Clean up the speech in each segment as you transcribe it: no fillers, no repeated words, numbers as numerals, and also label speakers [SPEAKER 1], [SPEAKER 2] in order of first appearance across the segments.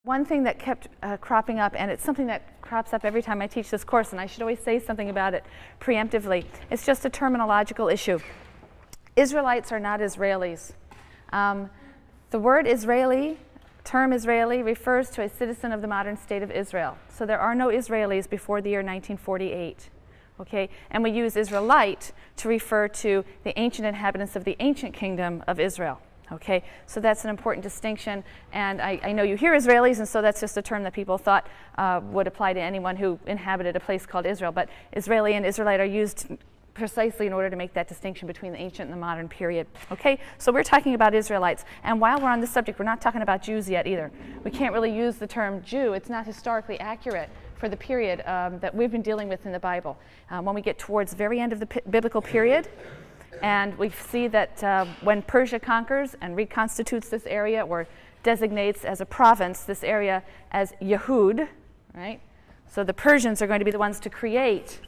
[SPEAKER 1] One thing that kept cropping up, and it's something that crops up every time I teach this course, and I should always say something about it preemptively. It's just a terminological issue. Israelites are not Israelis. The word Israeli, term Israeli, refers to a citizen of the modern state of Israel. So there are no Israelis before the year 1948. Okay? And we use Israelite to refer to the ancient inhabitants of the ancient kingdom of Israel. Okay, so that's an important distinction, and I know you hear Israelis, and so that's just a term that people thought would apply to anyone who inhabited a place called Israel, but Israeli and Israelite are used precisely in order to make that distinction between the ancient and the modern period. Okay, so we're talking about Israelites, and while we're on this subject, we're not talking about Jews yet either. We can't really use the term Jew. It's not historically accurate for the period that we've been dealing with in the Bible. When we get towards the very end of the biblical period, and we see that when Persia conquers and reconstitutes this area, or designates as a province this area as Yehud, right? So the Persians are going to be the ones to create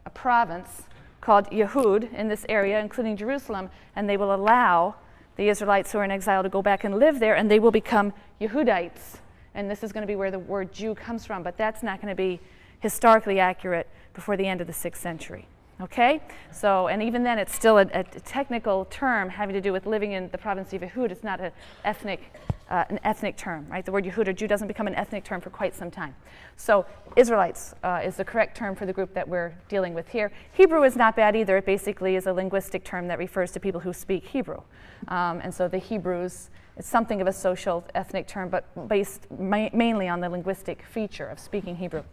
[SPEAKER 1] a province called Yehud in this area, including Jerusalem, and they will allow the Israelites who are in exile to go back and live there, and they will become Yehudites. And this is going to be where the word Jew comes from, but that's not going to be historically accurate before the end of the 6th century. Okay, so, and even then it's still a technical term having to do with living in the province of Yehud. It's not an ethnic term, right? The word Yehud or Jew doesn't become an ethnic term for quite some time. So Israelites is the correct term for the group that we're dealing with here. Hebrew is not bad either. It basically is a linguistic term that refers to people who speak Hebrew. And so the Hebrews, it's something of a social ethnic term, but based mainly on the linguistic feature of speaking Hebrew.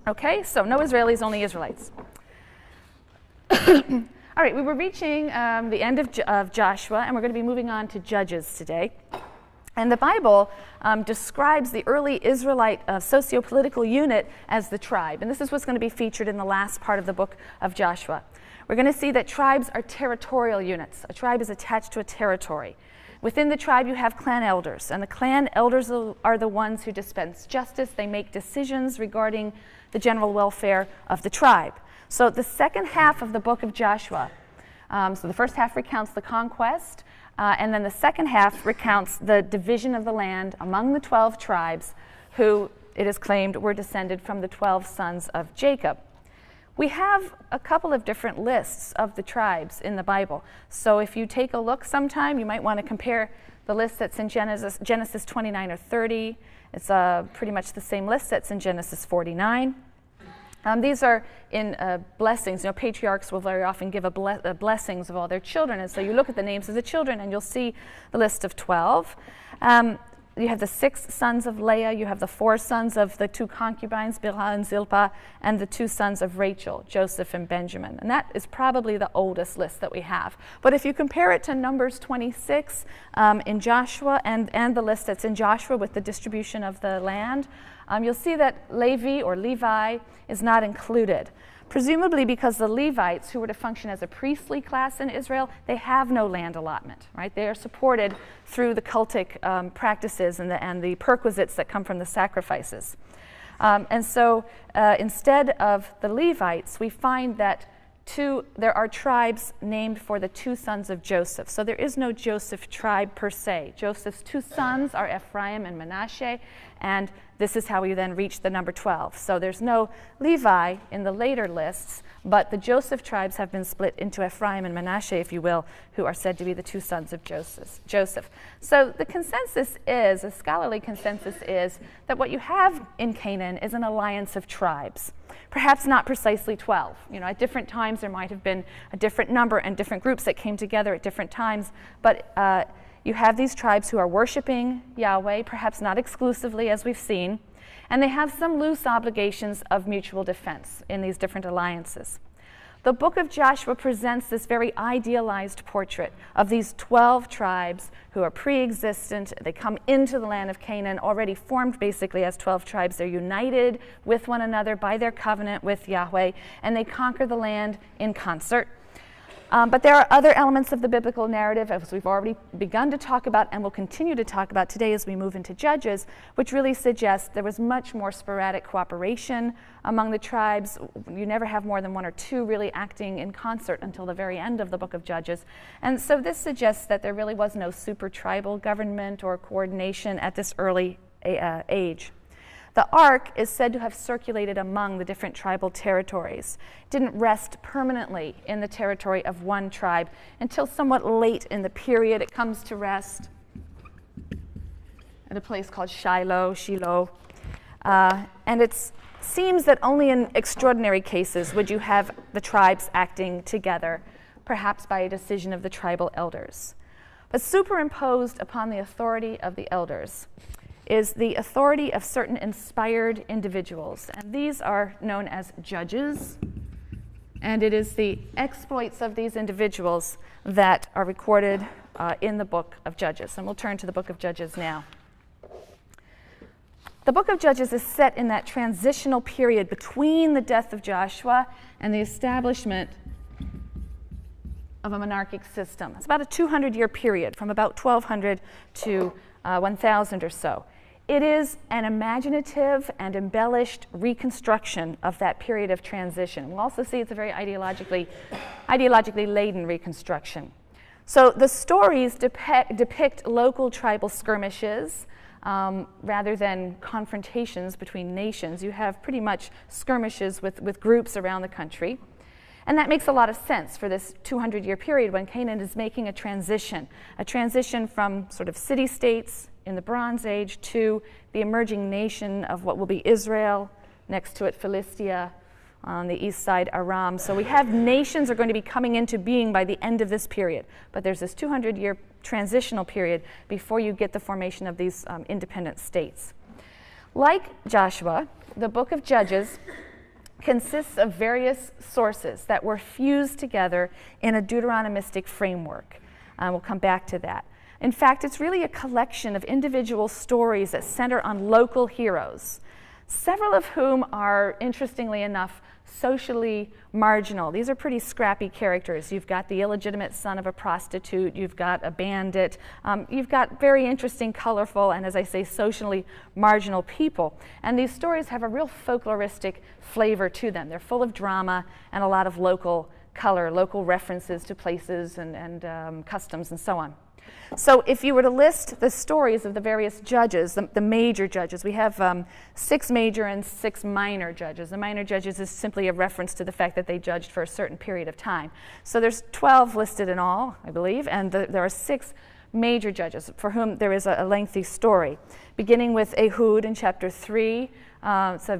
[SPEAKER 1] Okay, so no Israelis, only Israelites. All right, we were reaching the end of Joshua, and we're going to be moving on to Judges today. And the Bible describes the early Israelite socio-political unit as the tribe. And this is what's going to be featured in the last part of the book of Joshua. We're going to see that tribes are territorial units. A tribe is attached to a territory. Within the tribe, you have clan elders, and the clan elders are the ones who dispense justice. They make decisions regarding the general welfare of the tribe. So the second half of the book of Joshua, so the first half recounts the conquest, and then the second half recounts the division of the land among the 12 tribes who, it is claimed, were descended from the 12 sons of Jacob. We have a couple of different lists of the tribes in the Bible. So if you take a look sometime, you might want to compare the list that's in Genesis 29 or 30. It's pretty much the same list that's in Genesis 49. These are in blessings. You know, patriarchs will very often give blessings of all their children, and so you look at the names of the children and you'll see the list of 12. You have the 6 sons of Leah, you have the 4 sons of the 2 concubines, Bilhah and Zilpah, and the 2 sons of Rachel, Joseph and Benjamin. And that is probably the oldest list that we have. But if you compare it to Numbers 26 in Joshua and the list that's in Joshua with the distribution of the land, you'll see that Levi or Levi is not included. Presumably because the Levites, who were to function as a priestly class in Israel, they have no land allotment, right? They are supported through the cultic practices and the perquisites that come from the sacrifices. And so instead of the Levites, we find that there are tribes named for the 2 sons of Joseph. So there is no Joseph tribe per se. Joseph's 2 sons are Ephraim and Manasseh, and this is how we then reach the number 12. So there's no Levi in the later lists, but the Joseph tribes have been split into Ephraim and Manasseh, if you will, who are said to be the 2 sons of Joseph. So the consensus is, a scholarly consensus is, that what you have in Canaan is an alliance of tribes. Perhaps not precisely 12. You know, at different times there might have been a different number and different groups that came together at different times, but you have these tribes who are worshiping Yahweh, perhaps not exclusively as we've seen, and they have some loose obligations of mutual defense in these different alliances. The book of Joshua presents this very idealized portrait of these 12 tribes who are pre-existent. They come into the land of Canaan already formed basically as 12 tribes. They're united with one another by their covenant with Yahweh, and they conquer the land in concert. But there are other elements of the biblical narrative, as we've already begun to talk about and will continue to talk about today as we move into Judges, which really suggest there was much more sporadic cooperation among the tribes. You never have more than one or two really acting in concert until the very end of the book of Judges. And so this suggests that there really was no super tribal government or coordination at this early age. The ark is said to have circulated among the different tribal territories. It didn't rest permanently in the territory of one tribe until somewhat late in the period. It comes to rest at a place called Shiloh. And it seems that only in extraordinary cases would you have the tribes acting together, perhaps by a decision of the tribal elders. But superimposed upon the authority of the elders is the authority of certain inspired individuals. And these are known as judges. And it is the exploits of these individuals that are recorded in the book of Judges. And we'll turn to the book of Judges now. The book of Judges is set in that transitional period between the death of Joshua and the establishment of a monarchic system. It's about a 200-year period, from about 1200 to 1000 or so. It is an imaginative and embellished reconstruction of that period of transition. We'll also see it's a very ideologically laden reconstruction. So the stories depict local tribal skirmishes rather than confrontations between nations. You have pretty much skirmishes with groups around the country. And that makes a lot of sense for this 200-year period when Canaan is making a transition from sort of city-states in the Bronze Age to the emerging nation of what will be Israel, next to it Philistia, on the east side Aram. So we have nations are going to be coming into being by the end of this period. But there's this 200-year transitional period before you get the formation of these independent states. Like Joshua, the book of Judges consists of various sources that were fused together in a Deuteronomistic framework. We'll come back to that. In fact, it's really a collection of individual stories that center on local heroes, several of whom are, interestingly enough, socially marginal. These are pretty scrappy characters. You've got the illegitimate son of a prostitute, you've got a bandit, you've got very interesting, colorful, and as I say, socially marginal people. And these stories have a real folkloristic flavor to them. They're full of drama and a lot of local color, local references to places and customs and so on. So if you were to list the stories of the various judges, the major judges, we have 6 major and 6 minor judges. The minor judges is simply a reference to the fact that they judged for a certain period of time. So there's 12 listed in all, I believe, and there are 6 major judges for whom there is a lengthy story, beginning with Ehud in chapter 3. It's a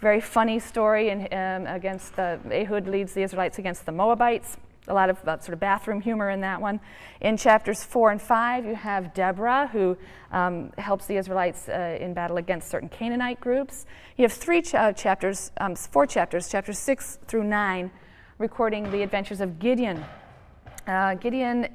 [SPEAKER 1] very funny story against Ehud leads the Israelites against the Moabites. A lot of sort of bathroom humor in that one. In chapters 4 and 5, you have Deborah, who helps the Israelites in battle against certain Canaanite groups. You have 4 chapters, chapters 6 through 9, recording the adventures of Gideon. Gideon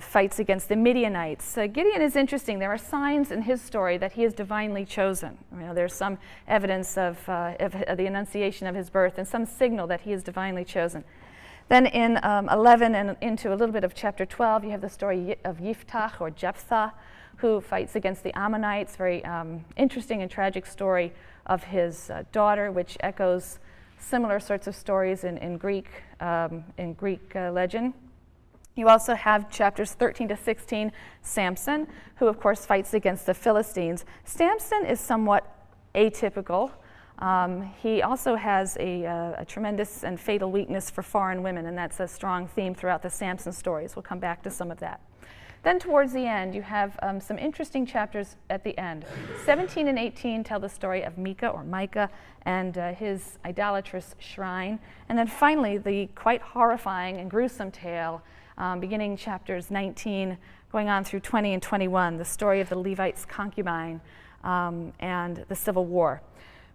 [SPEAKER 1] fights against the Midianites. Gideon is interesting. There are signs in his story that he is divinely chosen. There's some evidence of the annunciation of his birth and some signal that he is divinely chosen. Then in 11 and into a little bit of chapter 12, you have the story of Yiftach, or Jephthah, who fights against the Ammonites. Very interesting and tragic story of his daughter, which echoes similar sorts of stories in Greek legend. You also have chapters 13 to 16, Samson, who of course fights against the Philistines. Samson is somewhat atypical. He also has a tremendous and fatal weakness for foreign women, and that's a strong theme throughout the Samson stories. We'll come back to some of that. Then towards the end, you have some interesting chapters at the end. 17 and 18 tell the story of Micah and his idolatrous shrine. And then finally, the quite horrifying and gruesome tale, beginning chapters 19, going on through 20 and 21, the story of the Levite's concubine and the civil war.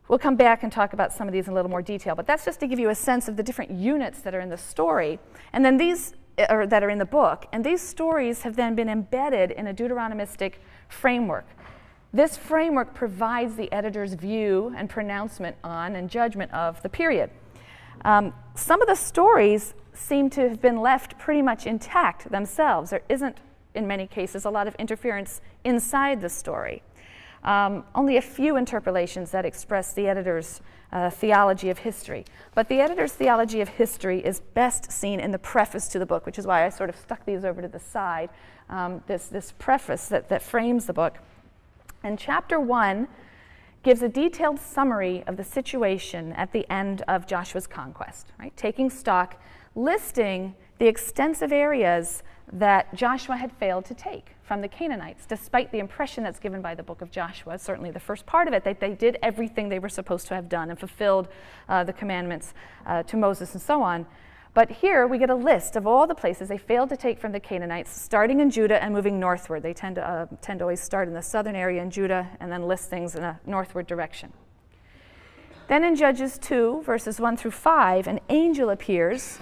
[SPEAKER 1] We'll come back and talk about some of these in a little more detail, but that's just to give you a sense of the different units that are in the story, and then that are in the book. And these stories have then been embedded in a Deuteronomistic framework. This framework provides the editor's view and pronouncement on and judgment of the period. Some of the stories seem to have been left pretty much intact themselves. There isn't, in many cases, a lot of interference inside the story. Only a few interpolations that express the editor's theology of history. But the editor's theology of history is best seen in the preface to the book, which is why I sort of stuck these over to the side, this preface that frames the book. And chapter 1 gives a detailed summary of the situation at the end of Joshua's conquest, right? Taking stock, listing the extensive areas that Joshua had failed to take from the Canaanites, despite the impression that's given by the book of Joshua, certainly the first part of it, that they did everything they were supposed to have done and fulfilled the commandments to Moses and so on. But here we get a list of all the places they failed to take from the Canaanites, starting in Judah and moving northward. They tend to always start in the southern area in Judah and then list things in a northward direction. Then in Judges 2, verses 1 through 5, an angel appears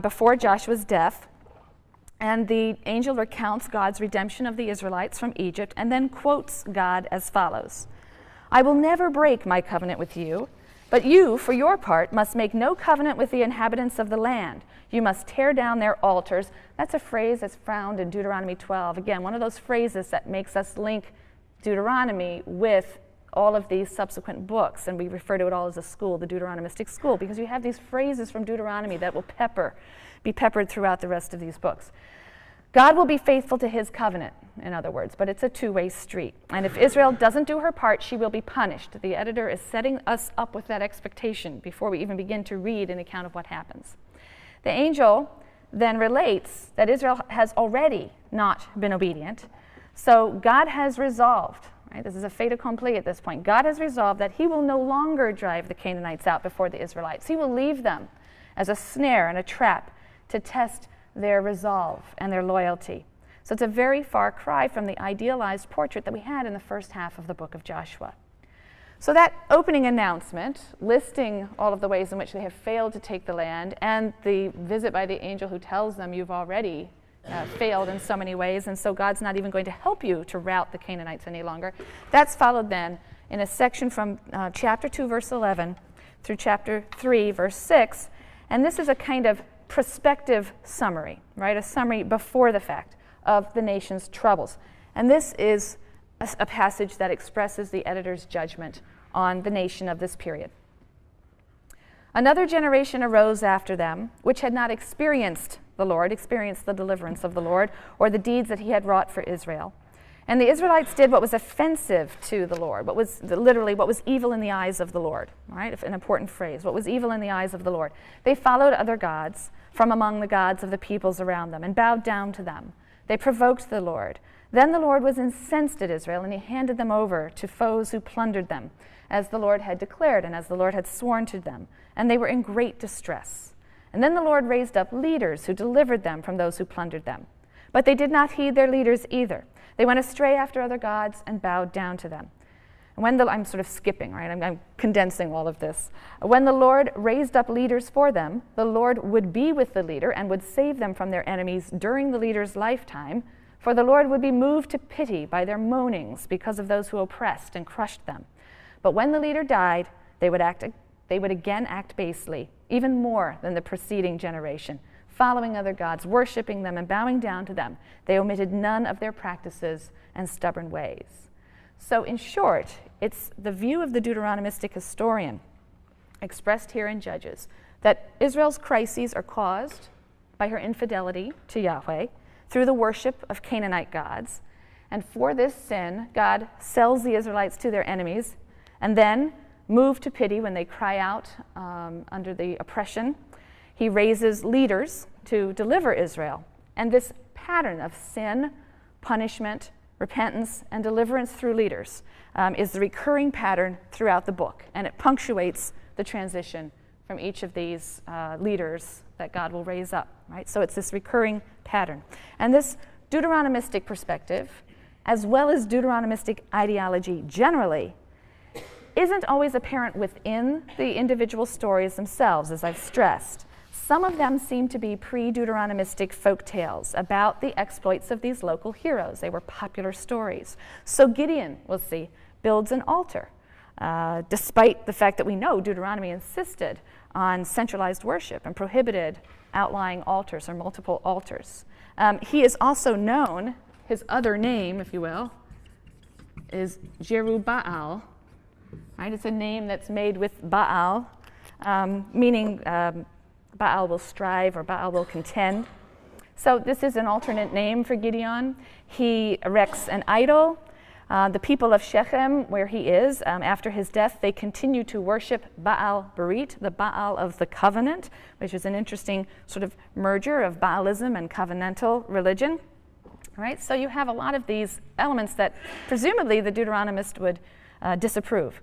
[SPEAKER 1] before Joshua's death, and the angel recounts God's redemption of the Israelites from Egypt and then quotes God as follows: "I will never break my covenant with you, but you, for your part, must make no covenant with the inhabitants of the land. You must tear down their altars." That's a phrase that's found in Deuteronomy 12. Again, one of those phrases that makes us link Deuteronomy with all of these subsequent books, and we refer to it all as a school, the Deuteronomistic school, because you have these phrases from Deuteronomy that will be peppered throughout the rest of these books. God will be faithful to his covenant, in other words, but it's a two-way street. And if Israel doesn't do her part, she will be punished. The editor is setting us up with that expectation before we even begin to read an account of what happens. The angel then relates that Israel has already not been obedient, so God has resolved, right? This is a fait accompli at this point. God has resolved that he will no longer drive the Canaanites out before the Israelites. He will leave them as a snare and a trap to test their resolve and their loyalty. So it's a very far cry from the idealized portrait that we had in the first half of the book of Joshua. So that opening announcement, listing all of the ways in which they have failed to take the land, and the visit by the angel who tells them you've already failed in so many ways, and so God's not even going to help you to rout the Canaanites any longer, that's followed then in a section from chapter 2, verse 11, through chapter 3, verse 6, and this is a kind of prospective summary, right? A summary before the fact of the nation's troubles. And this is a passage that expresses the editor's judgment on the nation of this period. "Another generation arose after them, which had not experienced the deliverance of the Lord, or the deeds that he had wrought for Israel. And the Israelites did what was offensive to the Lord," what was evil in the eyes of the Lord, right? An important phrase, what was evil in the eyes of the Lord. "They followed other gods from among the gods of the peoples around them and bowed down to them. They provoked the Lord. Then the Lord was incensed at Israel, and he handed them over to foes who plundered them, as the Lord had declared and as the Lord had sworn to them, and they were in great distress. And then the Lord raised up leaders who delivered them from those who plundered them. But they did not heed their leaders either. They went astray after other gods and bowed down to them. I'm sort of skipping, right? I'm condensing all of this. When the Lord raised up leaders for them, the Lord would be with the leader and would save them from their enemies during the leader's lifetime, for the Lord would be moved to pity by their moanings because of those who oppressed and crushed them. But when the leader died, they would again act basely, even more than the preceding generation, following other gods, worshiping them and bowing down to them. They omitted none of their practices and stubborn ways." So in short, it's the view of the Deuteronomistic historian, expressed here in Judges, that Israel's crises are caused by her infidelity to Yahweh through the worship of Canaanite gods. And for this sin, God sells the Israelites to their enemies, and then, moved to pity when they cry out under the oppression, he raises leaders to deliver Israel. And this pattern of sin, punishment, repentance, and deliverance through leaders is the recurring pattern throughout the book, and it punctuates the transition from each of these leaders that God will raise up, right? So it's this recurring pattern. And this Deuteronomistic perspective, as well as Deuteronomistic ideology generally, isn't always apparent within the individual stories themselves, as I've stressed. Some of them seem to be pre-Deuteronomistic folk tales about the exploits of these local heroes. They were popular stories. So Gideon, we'll see, builds an altar despite the fact that we know Deuteronomy insisted on centralized worship and prohibited outlying altars or multiple altars. He is also known, his other name, if you will, is Jerubbaal. Right? It's a name that's made with Baal, meaning Baal will strive or Baal will contend. So this is an alternate name for Gideon. He erects an idol. The people of Shechem, where he is, after his death, they continue to worship Baal Berit, the Baal of the covenant, which is an interesting sort of merger of Baalism and covenantal religion. All right, so you have a lot of these elements that presumably the Deuteronomist would disapprove.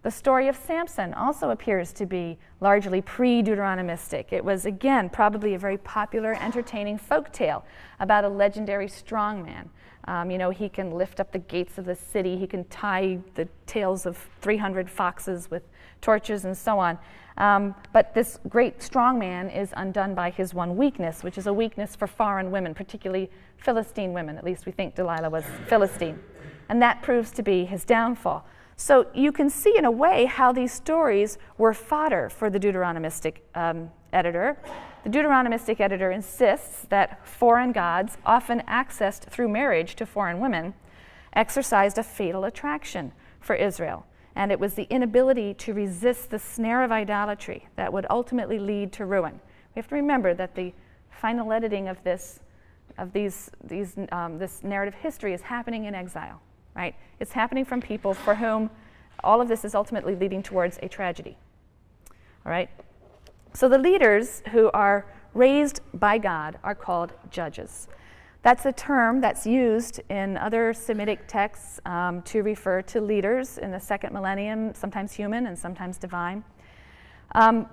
[SPEAKER 1] The story of Samson also appears to be largely pre-Deuteronomistic. It was, again, probably a very popular, entertaining folk tale about a legendary strongman. He can lift up the gates of the city. He can tie the tails of 300 foxes with torches and so on. But this great strongman is undone by his one weakness, which is a weakness for foreign women, particularly Philistine women. At least we think Delilah was Philistine. And that proves to be his downfall. So you can see in a way how these stories were fodder for the Deuteronomistic editor. The Deuteronomistic editor insists that foreign gods, often accessed through marriage to foreign women, exercised a fatal attraction for Israel. And it was the inability to resist the snare of idolatry that would ultimately lead to ruin. We have to remember that the final editing of this narrative history is happening in exile. Right? It's happening from people for whom all of this is ultimately leading towards a tragedy. All right? So the leaders who are raised by God are called judges. That's a term that's used in other Semitic texts to refer to leaders in the second millennium, sometimes human and sometimes divine.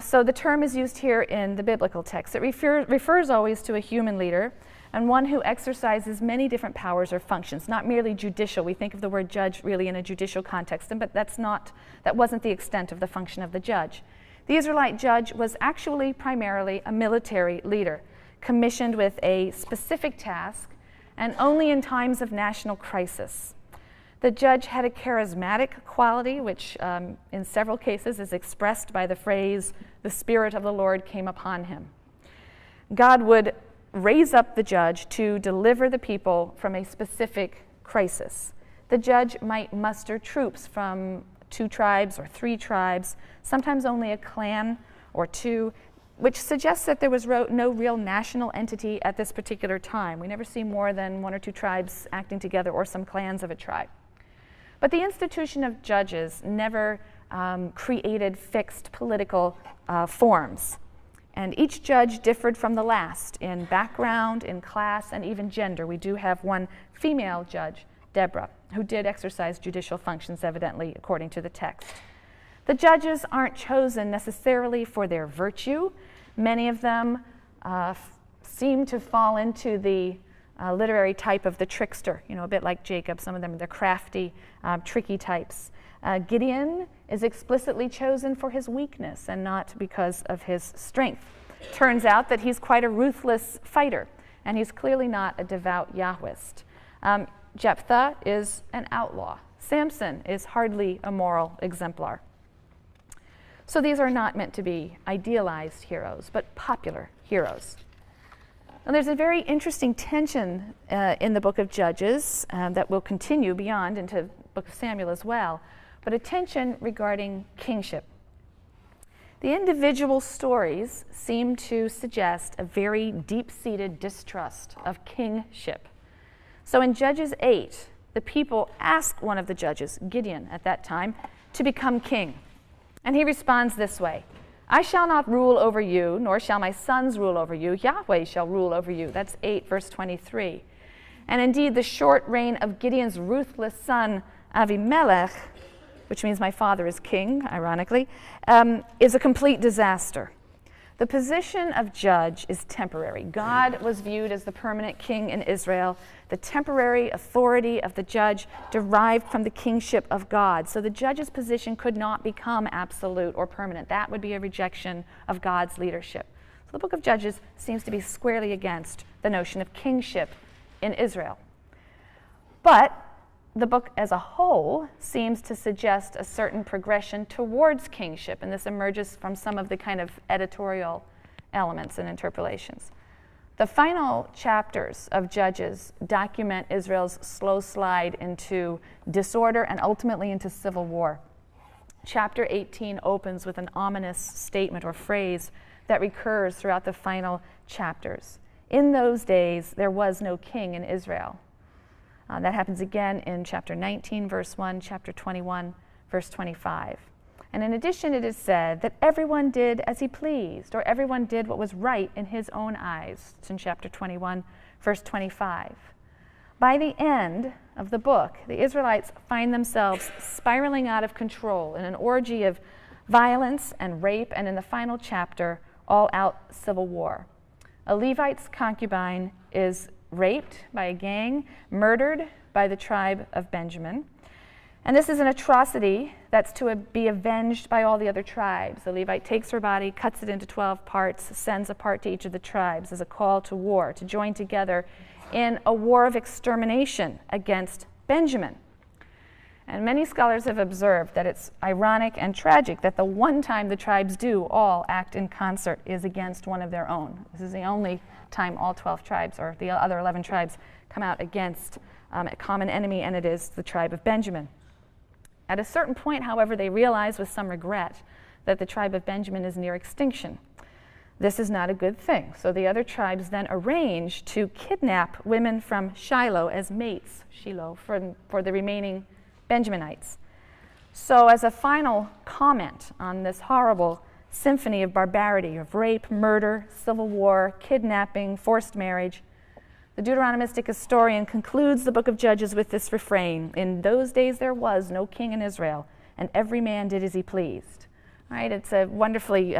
[SPEAKER 1] So the term is used here in the biblical text. It refers always to a human leader, and one who exercises many different powers or functions, not merely judicial. We think of the word judge really in a judicial context, but that wasn't the extent of the function of the judge. The Israelite judge was actually primarily a military leader, commissioned with a specific task, and only in times of national crisis. The judge had a charismatic quality, which in several cases is expressed by the phrase, "The Spirit of the Lord came upon him." God would raise up the judge to deliver the people from a specific crisis. The judge might muster troops from 2 tribes or 3 tribes, sometimes only a clan or 2, which suggests that there was no real national entity at this particular time. We never see more than 1 or 2 tribes acting together or some clans of a tribe. But the institution of judges never created fixed political forms. And each judge differed from the last in background, in class, and even gender. We do have one female judge, Deborah, who did exercise judicial functions, evidently, according to the text. The judges aren't chosen necessarily for their virtue. Many of them seem to fall into the literary type of the trickster, a bit like Jacob. Some of them, they're crafty, tricky types. Gideon is explicitly chosen for his weakness and not because of his strength. Turns out that he's quite a ruthless fighter, and he's clearly not a devout Yahwist. Jephthah is an outlaw. Samson is hardly a moral exemplar. So these are not meant to be idealized heroes, but popular heroes. And there's a very interesting tension in the book of Judges that will continue beyond into the book of Samuel as well, but a tension regarding kingship. The individual stories seem to suggest a very deep-seated distrust of kingship. So in Judges 8, the people ask one of the judges, Gideon at that time, to become king. And he responds this way, "I shall not rule over you, nor shall my sons rule over you. Yahweh shall rule over you." That's 8, verse 23. And indeed, the short reign of Gideon's ruthless son, Avimelech, which means my father is king, ironically, is a complete disaster. The position of judge is temporary. God was viewed as the permanent king in Israel. The temporary authority of the judge derived from the kingship of God. So the judge's position could not become absolute or permanent. That would be a rejection of God's leadership. So the book of Judges seems to be squarely against the notion of kingship in Israel. But the book as a whole seems to suggest a certain progression towards kingship, and this emerges from some of the kind of editorial elements and interpolations. The final chapters of Judges document Israel's slow slide into disorder and ultimately into civil war. Chapter 18 opens with an ominous statement or phrase that recurs throughout the final chapters. In those days, there was no king in Israel. That happens again in chapter 19, verse 1, chapter 21, verse 25. And in addition, it is said that everyone did as he pleased, or everyone did what was right in his own eyes. It's in chapter 21, verse 25. By the end of the book, the Israelites find themselves spiraling out of control in an orgy of violence and rape, and in the final chapter, all-out civil war. A Levite's concubine is raped by a gang, murdered by the tribe of Benjamin. And this is an atrocity that's to be avenged by all the other tribes. The Levite takes her body, cuts it into 12 parts, sends a part to each of the tribes as a call to war, to join together in a war of extermination against Benjamin. And many scholars have observed that it's ironic and tragic that the one time the tribes do all act in concert is against one of their own. This is the only time all 12 tribes, or the other 11 tribes, come out against a common enemy, and it is the tribe of Benjamin. At a certain point, however, they realize with some regret that the tribe of Benjamin is near extinction. This is not a good thing. So the other tribes then arrange to kidnap women from Shiloh as mates, Shiloh, for the remaining Benjaminites. So as a final comment on this horrible symphony of barbarity, of rape, murder, civil war, kidnapping, forced marriage, the Deuteronomistic historian concludes the book of Judges with this refrain: in those days there was no king in Israel, and every man did as he pleased. Right? It's a wonderfully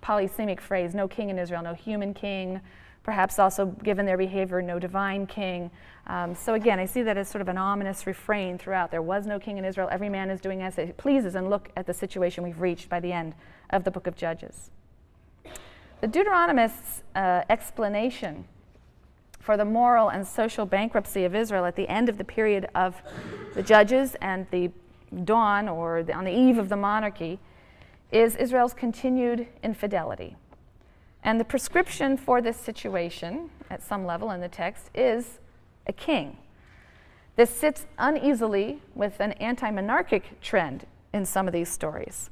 [SPEAKER 1] polysemic phrase: no king in Israel, no human king, perhaps also, given their behavior, no divine king. So again, I see that as sort of an ominous refrain throughout. There was no king in Israel, every man is doing as he pleases, and look at the situation we've reached by the end of the book of Judges. The Deuteronomist's explanation for the moral and social bankruptcy of Israel at the end of the period of the Judges and the dawn, or on the eve of the monarchy, is Israel's continued infidelity. And the prescription for this situation, at some level in the text, is a king. This sits uneasily with an anti-monarchic trend in some of these stories.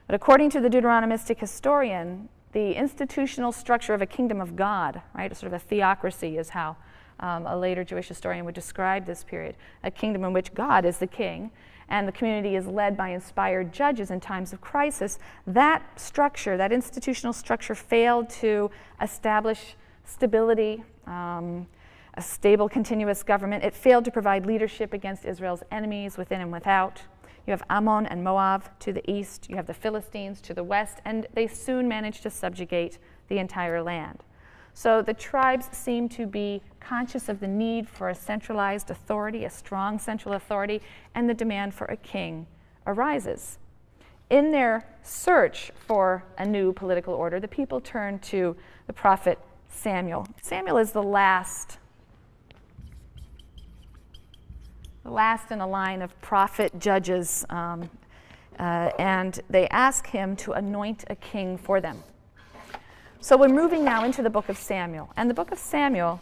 [SPEAKER 1] But according to the Deuteronomistic historian, the institutional structure of a kingdom of God, right, a sort of a theocracy is how a later Jewish historian would describe this period, a kingdom in which God is the king, and the community is led by inspired judges in times of crisis. That structure, that institutional structure, failed to establish stability, a stable, continuous government. It failed to provide leadership against Israel's enemies within and without. You have Ammon and Moab to the east, you have the Philistines to the west, and they soon managed to subjugate the entire land. So the tribes seem to be conscious of the need for a centralized authority, a strong central authority, and the demand for a king arises. In their search for a new political order, the people turn to the prophet Samuel. Samuel is the last in a line of prophet judges, and they ask him to anoint a king for them. So we're moving now into the book of Samuel, and the book of Samuel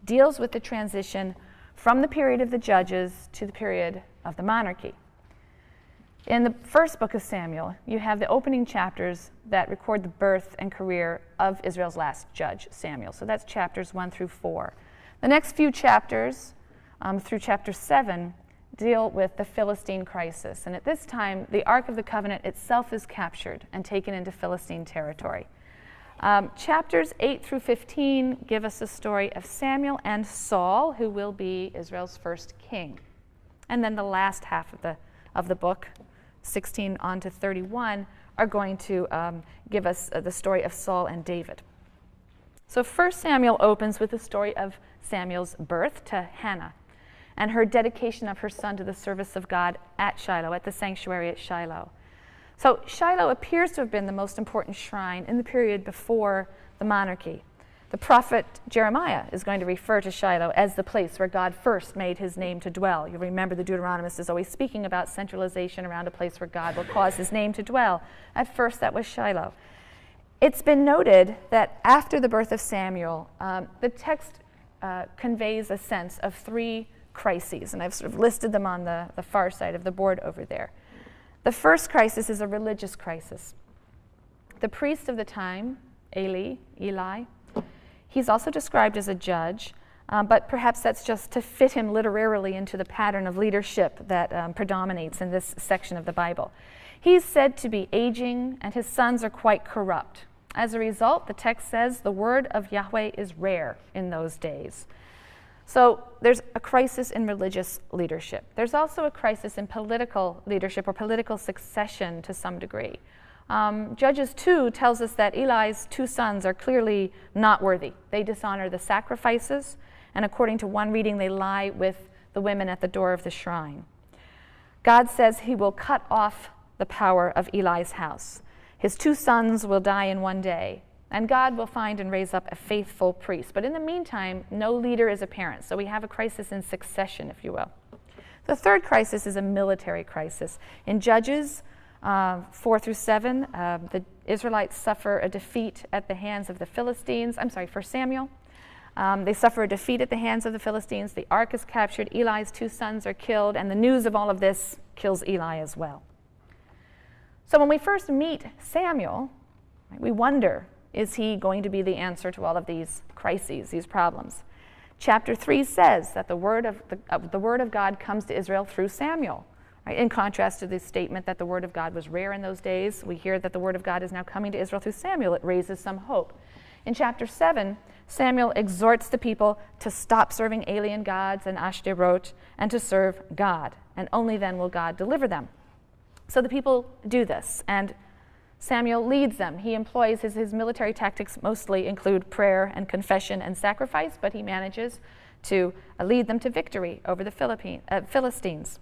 [SPEAKER 1] deals with the transition from the period of the judges to the period of the monarchy. In the first book of Samuel, you have the opening chapters that record the birth and career of Israel's last judge, Samuel. So that's chapters 1 through 4. The next few chapters, through chapter 7, deal with the Philistine crisis. And at this time, the Ark of the Covenant itself is captured and taken into Philistine territory. Chapters 8 through 15 give us the story of Samuel and Saul, who will be Israel's first king. And then the last half of the book, 16 on to 31, are going to give us the story of Saul and David. So 1 Samuel opens with the story of Samuel's birth to Hannah and her dedication of her son to the service of God at Shiloh, at the sanctuary at Shiloh. So Shiloh appears to have been the most important shrine in the period before the monarchy. The prophet Jeremiah is going to refer to Shiloh as the place where God first made his name to dwell. You'll remember the Deuteronomist is always speaking about centralization around a place where God will cause his name to dwell. At first, that was Shiloh. It's been noted that after the birth of Samuel, the text conveys a sense of three crises, and I've sort of listed them on the far side of the board over there. The first crisis is a religious crisis. The priest of the time, Eli, he's also described as a judge, but perhaps that's just to fit him literarily into the pattern of leadership that predominates in this section of the Bible. He's said to be aging, and his sons are quite corrupt. As a result, the text says the word of Yahweh is rare in those days. So there's a crisis in religious leadership. There's also a crisis in political leadership or political succession to some degree. Judges 2 tells us that Eli's two sons are clearly not worthy. They dishonor the sacrifices, and according to one reading, they lie with the women at the door of the shrine. God says he will cut off the power of Eli's house. His two sons will die in one day, and God will find and raise up a faithful priest. But in the meantime, no leader is apparent, so we have a crisis in succession, if you will. The third crisis is a military crisis. In Judges 4 through 7, the Israelites suffer a defeat at the hands of the Philistines. For Samuel. They suffer a defeat at the hands of the Philistines. The ark is captured. Eli's two sons are killed, and the news of all of this kills Eli as well. So when we first meet Samuel, we wonder, is he going to be the answer to all of these crises, these problems? Chapter 3 says that the word of God comes to Israel through Samuel. Right? In contrast to the statement that the word of God was rare in those days, we hear that the word of God is now coming to Israel through Samuel. It raises some hope. In chapter 7, Samuel exhorts the people to stop serving alien gods and Ashtaroth and to serve God, and only then will God deliver them. So the people do this, and Samuel leads them. He employs his military tactics mostly include prayer and confession and sacrifice, but he manages to lead them to victory over the Philistines.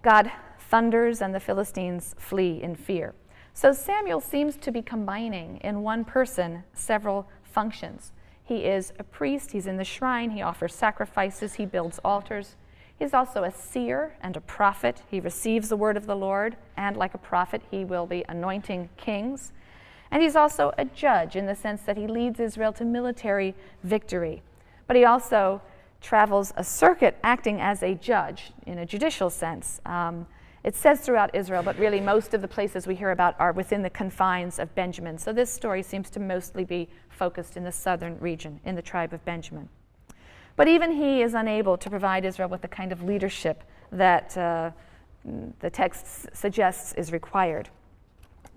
[SPEAKER 1] God thunders and the Philistines flee in fear. So Samuel seems to be combining in one person several functions. He is a priest, he's in the shrine, he offers sacrifices, he builds altars. He's also a seer and a prophet. He receives the word of the Lord, and like a prophet, he will be anointing kings. And he's also a judge in the sense that he leads Israel to military victory. But he also travels a circuit acting as a judge in a judicial sense. It says throughout Israel, but really most of the places we hear about are within the confines of Benjamin. So this story seems to mostly be focused in the southern region, in the tribe of Benjamin. But even he is unable to provide Israel with the kind of leadership that the text suggests is required.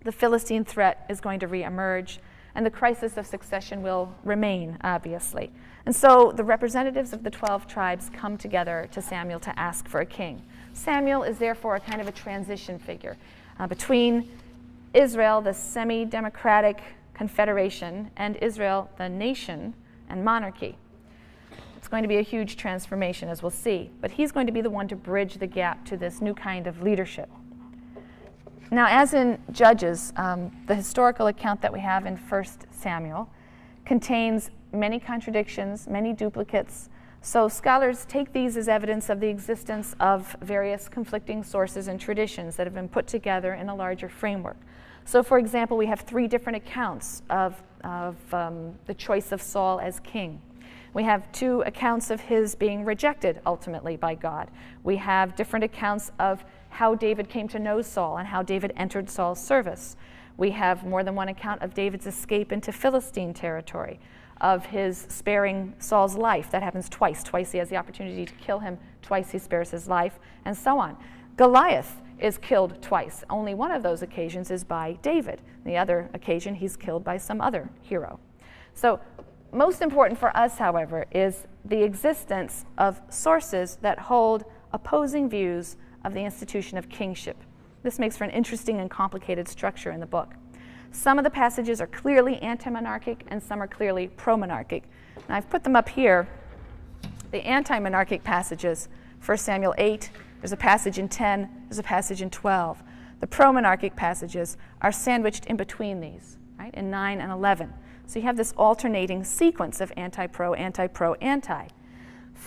[SPEAKER 1] The Philistine threat is going to reemerge, and the crisis of succession will remain, obviously. And so the representatives of the 12 tribes come together to Samuel to ask for a king. Samuel is therefore a kind of a transition figure between Israel, the semi-democratic confederation, and Israel, the nation and monarchy. It's going to be a huge transformation, as we'll see, but he's going to be the one to bridge the gap to this new kind of leadership. Now, as in Judges, the historical account that we have in 1 Samuel contains many contradictions, many duplicates, so scholars take these as evidence of the existence of various conflicting sources and traditions that have been put together in a larger framework. So, for example, we have 3 different accounts of the choice of Saul as king. We have 2 accounts of his being rejected ultimately by God. We have different accounts of how David came to know Saul and how David entered Saul's service. We have more than one account of David's escape into Philistine territory, of his sparing Saul's life. That happens twice. Twice he has the opportunity to kill him, twice he spares his life, and so on. Goliath is killed twice. Only one of those occasions is by David. The other occasion he's killed by some other hero. So most important for us, however, is the existence of sources that hold opposing views of the institution of kingship. This makes for an interesting and complicated structure in the book. Some of the passages are clearly anti-monarchic and some are clearly pro-monarchic. And I've put them up here. The anti-monarchic passages, 1 Samuel 8, there's a passage in 10, there's a passage in 12. The pro-monarchic passages are sandwiched in between these, right, in 9 and 11. So you have this alternating sequence of anti-pro, anti-pro, anti.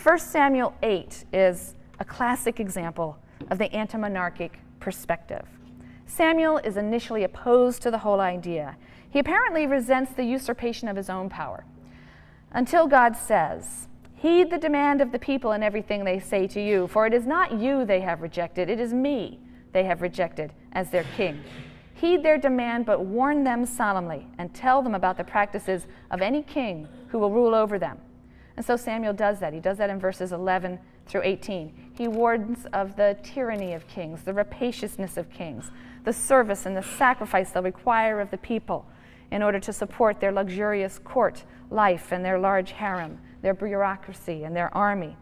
[SPEAKER 1] 1 Samuel 8 is a classic example of the anti-monarchic perspective. Samuel is initially opposed to the whole idea. He apparently resents the usurpation of his own power, until God says, "Heed the demand of the people in everything they say to you, for it is not you they have rejected, it is me they have rejected as their king. Heed their demand, but warn them solemnly, and tell them about the practices of any king who will rule over them." And so Samuel does that. He does that in verses 11 through 18. He warns of the tyranny of kings, the rapaciousness of kings, the service and the sacrifice they'll require of the people in order to support their luxurious court life and their large harem, their bureaucracy and their army.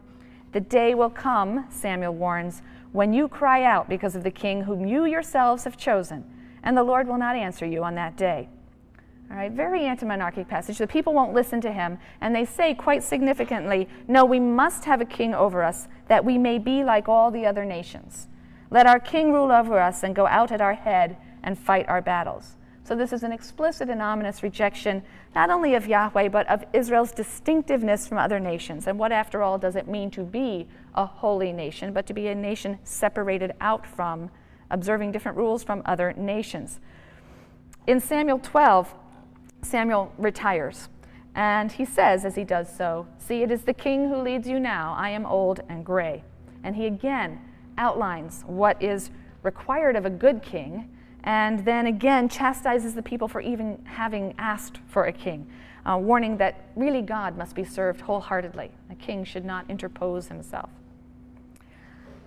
[SPEAKER 1] "The day will come," Samuel warns, "when you cry out because of the king whom you yourselves have chosen, and the Lord will not answer you on that day." All right, very anti-monarchic passage. The people won't listen to him, and they say quite significantly, "No, we must have a king over us, that we may be like all the other nations. Let our king rule over us and go out at our head and fight our battles." So this is an explicit and ominous rejection, not only of Yahweh, but of Israel's distinctiveness from other nations. And what, after all, does it mean to be a holy nation, but to be a nation separated out from, observing different rules from other nations? In Samuel 12, Samuel retires, and he says, as he does so, "See, it is the king who leads you now. I am old and gray." And he again outlines what is required of a good king, and then again chastises the people for even having asked for a king, warning that really God must be served wholeheartedly. A king should not interpose himself.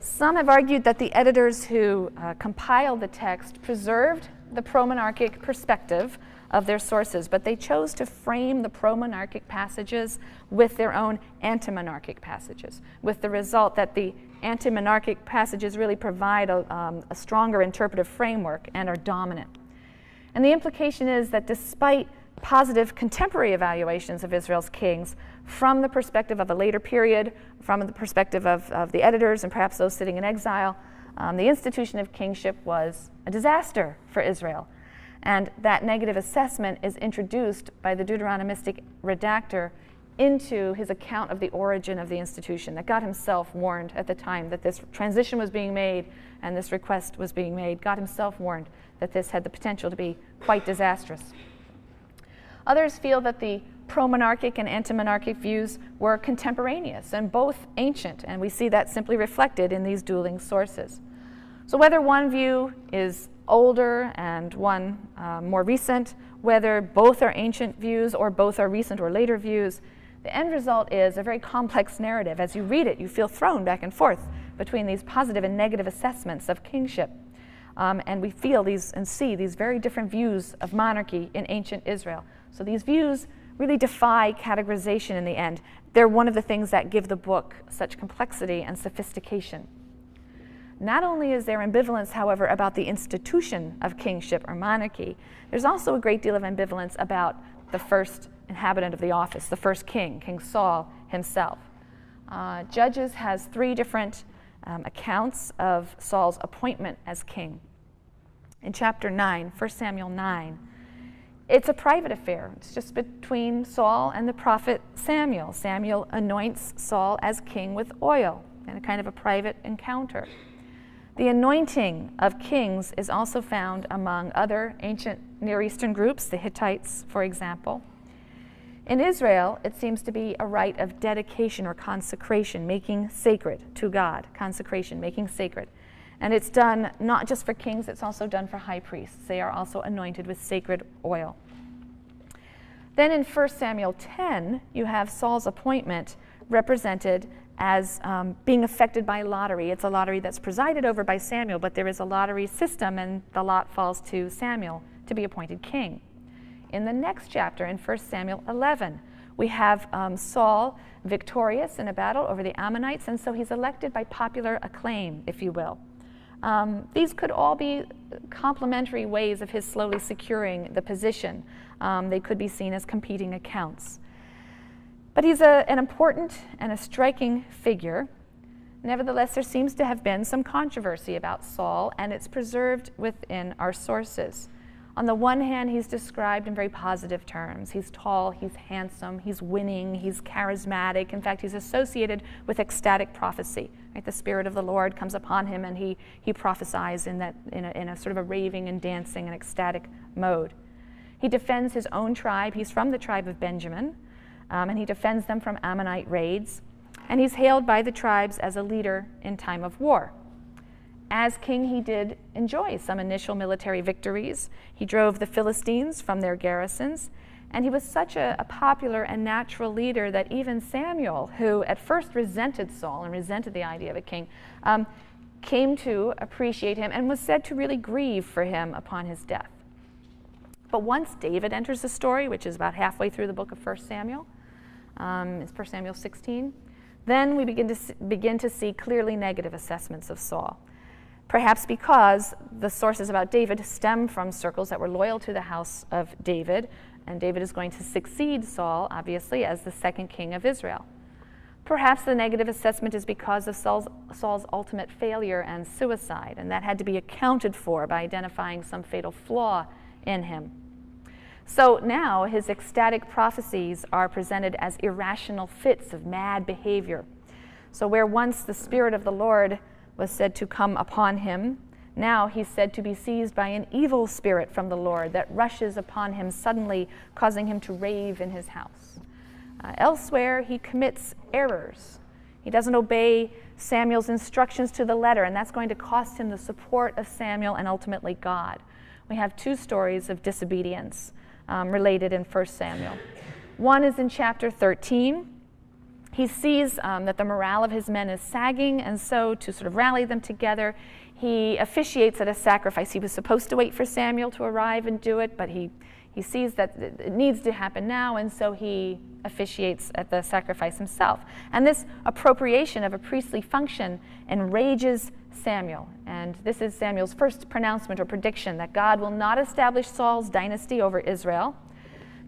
[SPEAKER 1] Some have argued that the editors who compiled the text preserved the pro-monarchic perspective of their sources, but they chose to frame the pro-monarchic passages with their own anti-monarchic passages, with the result that the anti-monarchic passages really provide a stronger interpretive framework and are dominant. And the implication is that despite positive contemporary evaluations of Israel's kings from the perspective of a later period, from the perspective of the editors and perhaps those sitting in exile, the institution of kingship was a disaster for Israel. And that negative assessment is introduced by the Deuteronomistic redactor into his account of the origin of the institution, that God himself warned at the time that this transition was being made and this request was being made. God himself warned that this had the potential to be quite disastrous. Others feel that the pro-monarchic and anti-monarchic views were contemporaneous and both ancient, and we see that simply reflected in these dueling sources. So whether one view is older and one more recent, whether both are ancient views or both are recent or later views, the end result is a very complex narrative. As you read it, you feel thrown back and forth between these positive and negative assessments of kingship. And we feel these and see these very different views of monarchy in ancient Israel. So these views really defy categorization in the end. They're one of the things that give the book such complexity and sophistication. Not only is there ambivalence, however, about the institution of kingship or monarchy, there's also a great deal of ambivalence about the first inhabitant of the office, the first king, King Saul himself. Judges has 3 different accounts of Saul's appointment as king. In chapter 9, 1 Samuel 9, it's a private affair. It's just between Saul and the prophet Samuel. Samuel anoints Saul as king with oil in a kind of a private encounter. The anointing of kings is also found among other ancient Near Eastern groups, the Hittites, for example. In Israel, it seems to be a rite of dedication or consecration, making sacred to God. Consecration, making sacred. And it's done not just for kings, it's also done for high priests. They are also anointed with sacred oil. Then in 1 Samuel 10, you have Saul's appointment represented as being affected by lottery. It's a lottery that's presided over by Samuel, but there is a lottery system, and the lot falls to Samuel to be appointed king. In the next chapter, in 1 Samuel 11, we have Saul victorious in a battle over the Ammonites, and so he's elected by popular acclaim, if you will. These could all be complementary ways of his slowly securing the position. They could be seen as competing accounts. But he's an important and a striking figure. Nevertheless, there seems to have been some controversy about Saul, and it's preserved within our sources. On the one hand, he's described in very positive terms. He's tall, he's handsome, he's winning, he's charismatic. In fact, he's associated with ecstatic prophecy. Right? The Spirit of the Lord comes upon him, and he prophesies in a sort of a raving and dancing and ecstatic mode. He defends his own tribe. He's from the tribe of Benjamin, and he defends them from Ammonite raids. And he's hailed by the tribes as a leader in time of war. As king, he did enjoy some initial military victories. He drove the Philistines from their garrisons, and he was such a popular and natural leader that even Samuel, who at first resented Saul and resented the idea of a king, came to appreciate him and was said to really grieve for him upon his death. But once David enters the story, which is about halfway through the book of 1 Samuel, it's 1 Samuel 16, then we begin to see clearly negative assessments of Saul. Perhaps because the sources about David stem from circles that were loyal to the house of David, and David is going to succeed Saul, obviously, as the second king of Israel. Perhaps the negative assessment is because of Saul's ultimate failure and suicide, and that had to be accounted for by identifying some fatal flaw in him. So now his ecstatic prophecies are presented as irrational fits of mad behavior. So where once the Spirit of the Lord was said to come upon him, now he's said to be seized by an evil spirit from the Lord that rushes upon him suddenly, causing him to rave in his house. Elsewhere, he commits errors. He doesn't obey Samuel's instructions to the letter, and that's going to cost him the support of Samuel and ultimately God. We have two stories of disobedience related in 1 Samuel. One is in chapter 13. He sees that the morale of his men is sagging, and so to sort of rally them together, he officiates at a sacrifice. He was supposed to wait for Samuel to arrive and do it, but he sees that it needs to happen now, and so he officiates at the sacrifice himself. And this appropriation of a priestly function enrages Samuel. And this is Samuel's first pronouncement or prediction that God will not establish Saul's dynasty over Israel,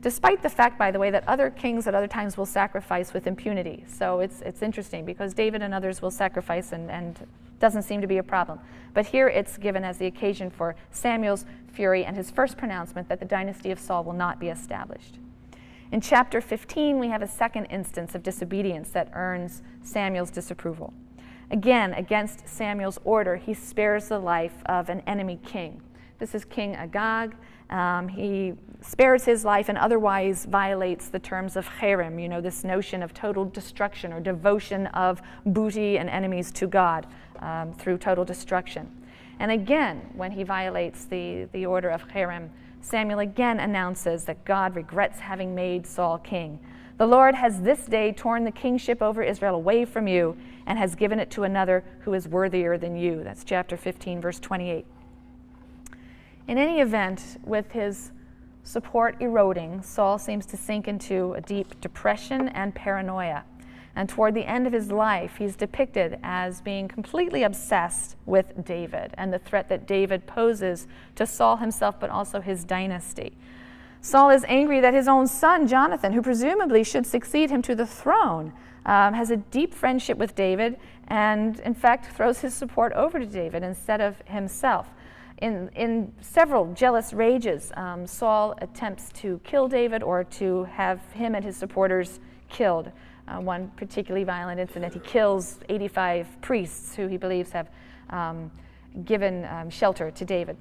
[SPEAKER 1] despite the fact, by the way, that other kings at other times will sacrifice with impunity. So it's interesting because David and others will sacrifice and doesn't seem to be a problem. But here it's given as the occasion for Samuel's fury and his first pronouncement that the dynasty of Saul will not be established. In chapter 15, we have a second instance of disobedience that earns Samuel's disapproval. Again, against Samuel's order, he spares the life of an enemy king. This is King Agag. He spares his life and otherwise violates the terms of cherem, this notion of total destruction or devotion of booty and enemies to God through total destruction. And again, when he violates the order of cherem, Samuel again announces that God regrets having made Saul king. The Lord has this day torn the kingship over Israel away from you and has given it to another who is worthier than you. That's chapter 15, verse 28. In any event, with his support eroding, Saul seems to sink into a deep depression and paranoia. And toward the end of his life, he's depicted as being completely obsessed with David and the threat that David poses to Saul himself, but also his dynasty. Saul is angry that his own son, Jonathan, who presumably should succeed him to the throne, has a deep friendship with David and, in fact, throws his support over to David instead of himself. In several jealous rages, Saul attempts to kill David or to have him and his supporters killed. One particularly violent incident, he kills 85 priests who he believes have given shelter to David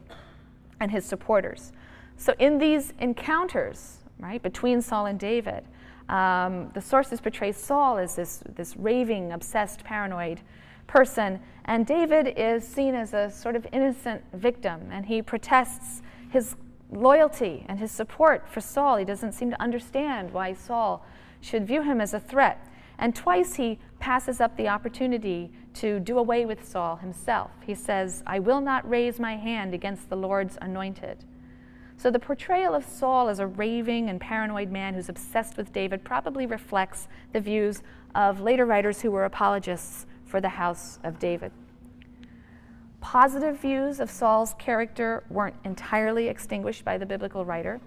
[SPEAKER 1] and his supporters. So in these encounters, right, between Saul and David, the sources portray Saul as this raving, obsessed, paranoid person, and David is seen as a sort of innocent victim, and he protests his loyalty and his support for Saul. He doesn't seem to understand why Saul should view him as a threat. And twice he passes up the opportunity to do away with Saul himself. He says, "I will not raise my hand against the Lord's anointed." So the portrayal of Saul as a raving and paranoid man who's obsessed with David probably reflects the views of later writers who were apologists for the house of David. Positive views of Saul's character weren't entirely extinguished by the biblical writer.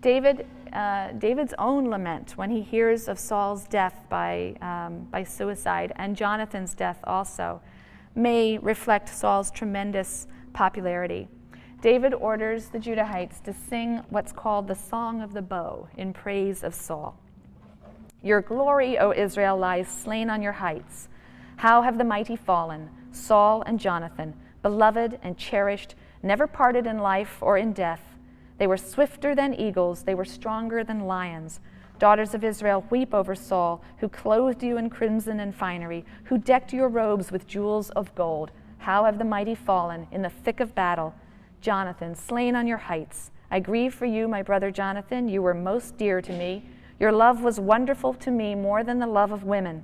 [SPEAKER 1] David's own lament when he hears of Saul's death by suicide and Jonathan's death also may reflect Saul's tremendous popularity. David orders the Judahites to sing what's called the Song of the Bow in praise of Saul. Your glory, O Israel, lies slain on your heights. How have the mighty fallen, Saul and Jonathan, beloved and cherished, never parted in life or in death. They were swifter than eagles, they were stronger than lions. Daughters of Israel, weep over Saul, who clothed you in crimson and finery, who decked your robes with jewels of gold. How have the mighty fallen in the thick of battle? Jonathan, slain on your heights. I grieve for you, my brother Jonathan. You were most dear to me. Your love was wonderful to me more than the love of women.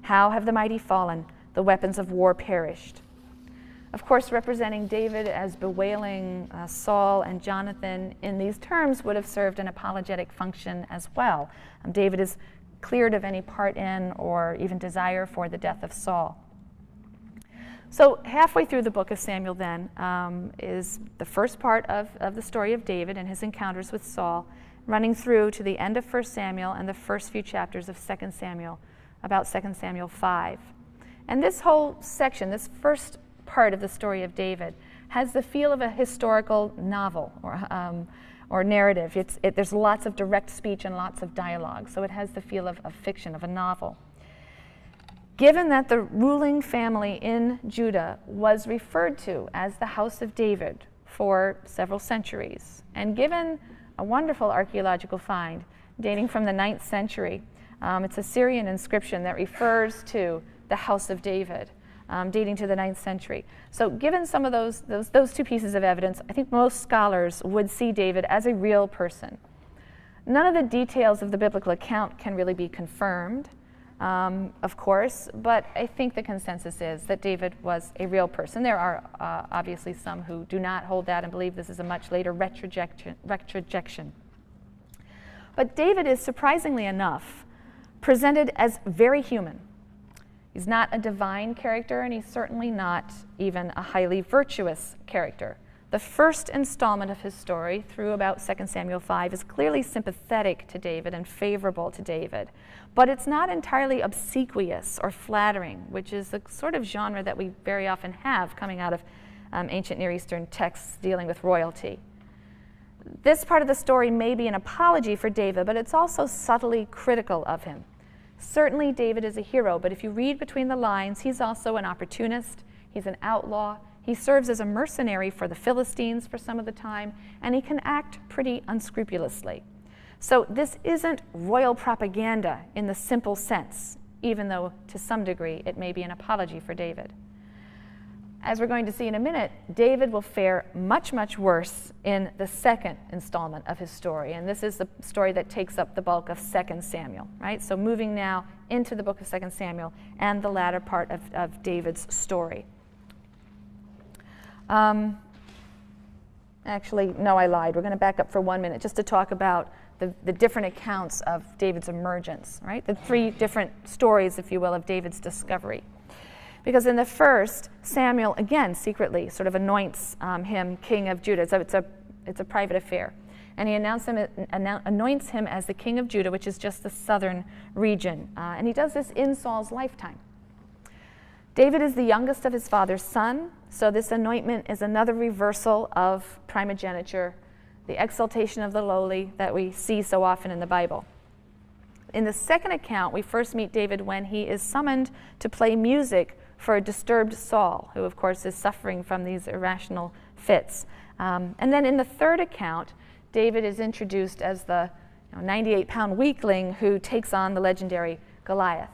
[SPEAKER 1] How have the mighty fallen? The weapons of war perished. Of course, representing David as bewailing Saul and Jonathan in these terms would have served an apologetic function as well. David is cleared of any part in or even desire for the death of Saul. So halfway through the book of Samuel then is the first part of the story of David and his encounters with Saul, running through to the end of 1 Samuel and the first few chapters of 2 Samuel, about 2 Samuel 5. And this whole section, this first part of the story of David, has the feel of a historical novel or narrative. There's lots of direct speech and lots of dialogue, so it has the feel of fiction, of a novel. Given that the ruling family in Judah was referred to as the House of David for several centuries, and given a wonderful archaeological find dating from the 9th century, it's a Syrian inscription that refers to the House of David, dating to the 9th century. So given some of those two pieces of evidence, I think most scholars would see David as a real person. None of the details of the biblical account can really be confirmed, of course, but I think the consensus is that David was a real person. There are obviously some who do not hold that and believe this is a much later retrojection. But David is, surprisingly enough, presented as very human. He's not a divine character, and he's certainly not even a highly virtuous character. The first installment of his story, through about 2 Samuel 5, is clearly sympathetic to David and favorable to David. But it's not entirely obsequious or flattering, which is the sort of genre that we very often have coming out of ancient Near Eastern texts dealing with royalty. This part of the story may be an apology for David, but it's also subtly critical of him. Certainly David is a hero, but if you read between the lines, he's also an opportunist, he's an outlaw, he serves as a mercenary for the Philistines for some of the time, and he can act pretty unscrupulously. So this isn't royal propaganda in the simple sense, even though to some degree it may be an apology for David. As we're going to see in a minute, David will fare much, much worse in the second installment of his story, and this is the story that takes up the bulk of 2 Samuel, right? So moving now into the book of 2 Samuel and the latter part of David's story. Actually, no, I lied. We're going to back up for 1 minute just to talk about the different accounts of David's emergence, right? The three different stories, if you will, of David's discovery. Because in the first, Samuel, again, secretly sort of anoints him king of Judah. So it's a private affair. And he anoints him as the king of Judah, which is just the southern region. And he does this in Saul's lifetime. David is the youngest of his father's son, so this anointment is another reversal of primogeniture, the exaltation of the lowly that we see so often in the Bible. In the second account, we first meet David when he is summoned to play music for a disturbed Saul, who of course is suffering from these irrational fits. And then in the third account, David is introduced as the 98-pound weakling who takes on the legendary Goliath.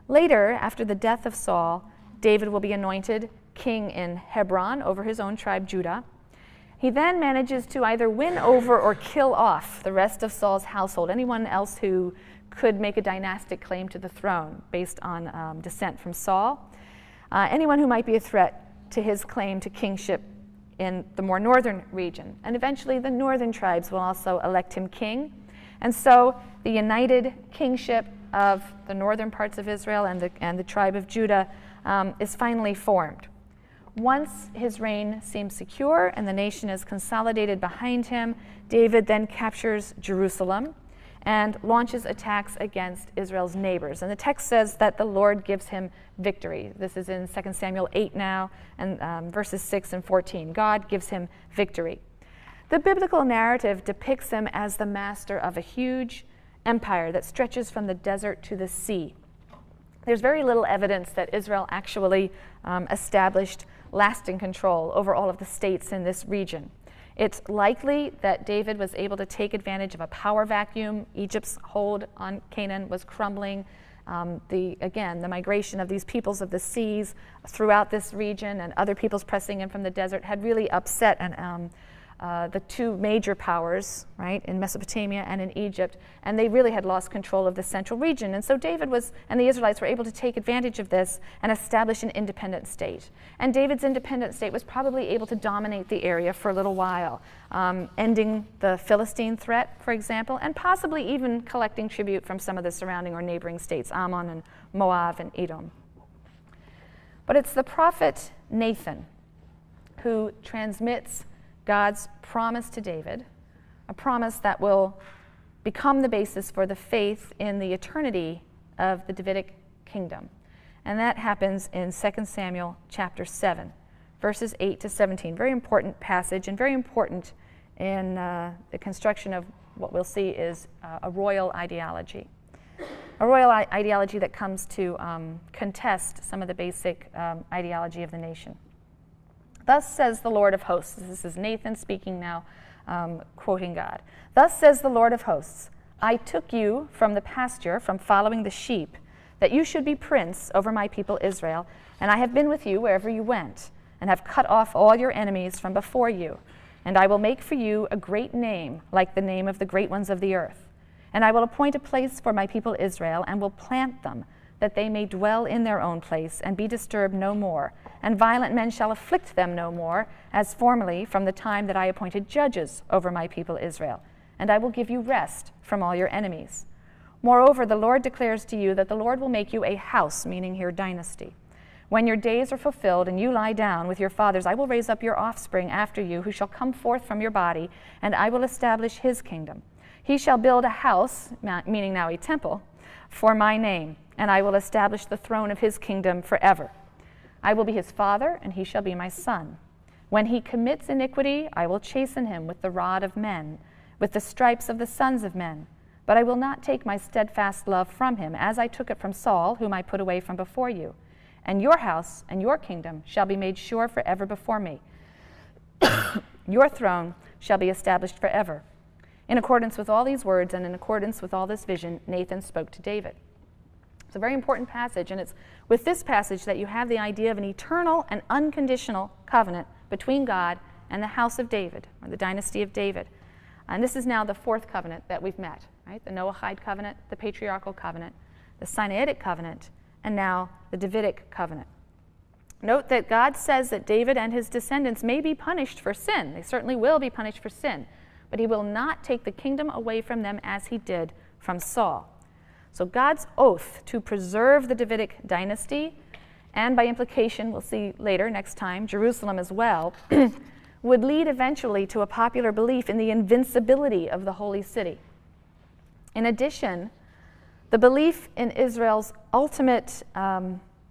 [SPEAKER 1] Later, after the death of Saul, David will be anointed king in Hebron over his own tribe, Judah. He then manages to either win over or kill off the rest of Saul's household, anyone else who could make a dynastic claim to the throne based on descent from Saul, anyone who might be a threat to his claim to kingship in the more northern region. And eventually the northern tribes will also elect him king. And so the united kingship of the northern parts of Israel and the tribe of Judah is finally formed. Once his reign seems secure and the nation is consolidated behind him, David then captures Jerusalem and launches attacks against Israel's neighbors. And the text says that the Lord gives him victory. This is in 2 Samuel 8 now, and verses 6 and 14. God gives him victory. The biblical narrative depicts him as the master of a huge empire that stretches from the desert to the sea. There's very little evidence that Israel actually established lasting control over all of the states in this region. It's likely that David was able to take advantage of a power vacuum. Egypt's hold on Canaan was crumbling. The migration of these peoples of the seas throughout this region and other peoples pressing in from the desert had really upset the two major powers, right, in Mesopotamia and in Egypt, and they really had lost control of the central region. And so David and the Israelites were able to take advantage of this and establish an independent state. And David's independent state was probably able to dominate the area for a little while, ending the Philistine threat, for example, and possibly even collecting tribute from some of the surrounding or neighboring states, Ammon and Moab and Edom. But it's the prophet Nathan who transmits God's promise to David, a promise that will become the basis for the faith in the eternity of the Davidic kingdom. And that happens in 2 Samuel chapter 7, verses 8 to 17. Very important passage and very important in the construction of what we'll see is a royal ideology. A royal ideology that comes to contest some of the basic ideology of the nation. Thus says the Lord of hosts. This is Nathan speaking now, quoting God. Thus says the Lord of hosts, I took you from the pasture, from following the sheep, that you should be prince over my people Israel, and I have been with you wherever you went, and have cut off all your enemies from before you. And I will make for you a great name, like the name of the great ones of the earth. And I will appoint a place for my people Israel, and will plant them, that they may dwell in their own place, and be disturbed no more. And violent men shall afflict them no more, as formerly from the time that I appointed judges over my people Israel. And I will give you rest from all your enemies. Moreover, the Lord declares to you that the Lord will make you a house, meaning your dynasty. When your days are fulfilled and you lie down with your fathers, I will raise up your offspring after you, who shall come forth from your body, and I will establish his kingdom. He shall build a house, meaning now a temple, for my name, and I will establish the throne of his kingdom forever. I will be his father, and he shall be my son. When he commits iniquity, I will chasten him with the rod of men, with the stripes of the sons of men. But I will not take my steadfast love from him, as I took it from Saul, whom I put away from before you. And your house and your kingdom shall be made sure forever before me. Your throne shall be established forever. In accordance with all these words and in accordance with all this vision, Nathan spoke to David. It's a very important passage, and it's with this passage that you have the idea of an eternal and unconditional covenant between God and the house of David, or the dynasty of David. And this is now the fourth covenant that we've met, right? The Noahide covenant, the patriarchal covenant, the Sinaitic covenant, and now the Davidic covenant. Note that God says that David and his descendants may be punished for sin. They certainly will be punished for sin, but he will not take the kingdom away from them as he did from Saul. So God's oath to preserve the Davidic dynasty, and by implication, we'll see later, next time, Jerusalem as well, would lead eventually to a popular belief in the invincibility of the holy city. In addition, the belief in Israel's ultimate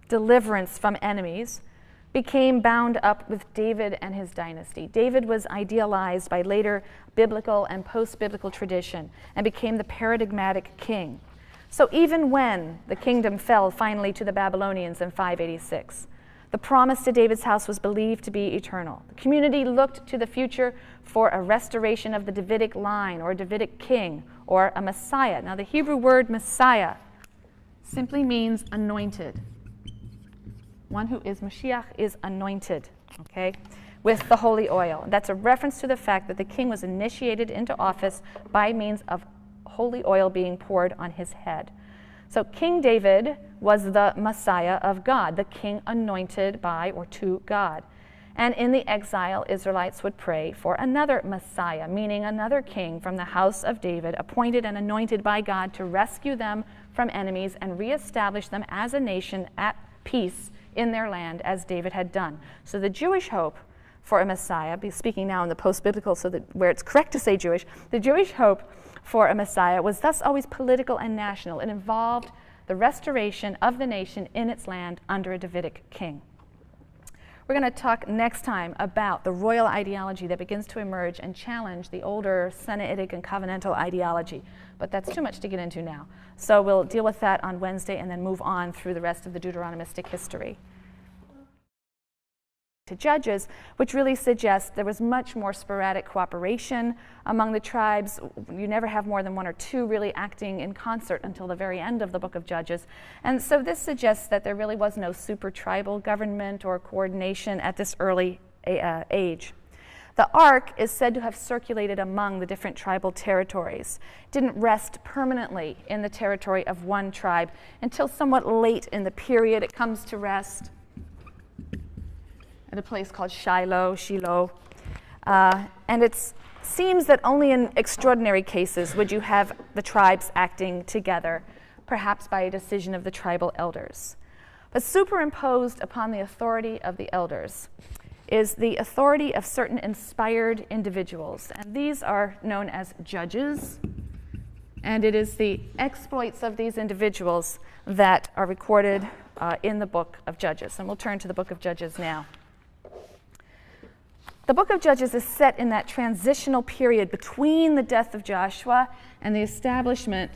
[SPEAKER 1] deliverance from enemies became bound up with David and his dynasty. David was idealized by later biblical and post-biblical tradition and became the paradigmatic king. So even when the kingdom fell finally to the Babylonians in 586, the promise to David's house was believed to be eternal. The community looked to the future for a restoration of the Davidic line or Davidic king or a Messiah. Now the Hebrew word Messiah simply means anointed. One who is Mashiach is anointed, okay, with the holy oil. That's a reference to the fact that the king was initiated into office by means of holy oil being poured on his head. So King David was the Messiah of God, the king anointed by or to God. And in the exile, Israelites would pray for another Messiah, meaning another king from the house of David, appointed and anointed by God to rescue them from enemies and reestablish them as a nation at peace in their land, as David had done. So the Jewish hope for a Messiah, speaking now in the post-biblical, so that where it's correct to say Jewish, the Jewish hope for a Messiah was thus always political and national. It involved the restoration of the nation in its land under a Davidic king. We're going to talk next time about the royal ideology that begins to emerge and challenge the older Sinaitic and covenantal ideology. But that's too much to get into now. So we'll deal with that on Wednesday and then move on through the rest of the Deuteronomistic history. To Judges, which really suggests there was much more sporadic cooperation among the tribes. You never have more than one or two really acting in concert until the very end of the book of Judges. And so this suggests that there really was no super tribal government or coordination at this early age. The ark is said to have circulated among the different tribal territories. It didn't rest permanently in the territory of one tribe until somewhat late in the period. It comes to rest at a place called Shiloh. And it seems that only in extraordinary cases would you have the tribes acting together, perhaps by a decision of the tribal elders. But superimposed upon the authority of the elders is the authority of certain inspired individuals. And these are known as judges. And it is the exploits of these individuals that are recorded in the book of Judges. And we'll turn to the book of Judges now. The book of Judges is set in that transitional period between the death of Joshua and the establishment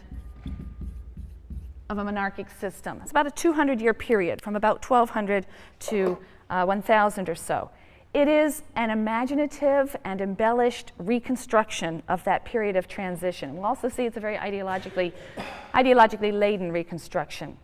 [SPEAKER 1] of a monarchic system. It's about a 200-year period, from about 1200 to 1000 or so. It is an imaginative and embellished reconstruction of that period of transition. We'll also see it's a very ideologically laden reconstruction.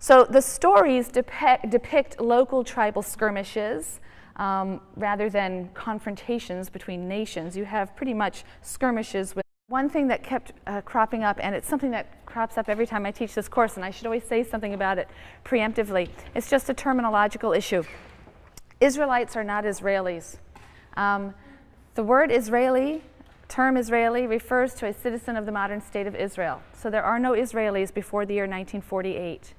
[SPEAKER 1] So the stories depict local tribal skirmishes, rather than confrontations between nations. You have pretty much skirmishes with one thing that kept cropping up, and it's something that crops up every time I teach this course, and I should always say something about it preemptively. It's just a terminological issue. Israelites are not Israelis. The word Israeli, term Israeli, refers to a citizen of the modern state of Israel. So there are no Israelis before the year 1948.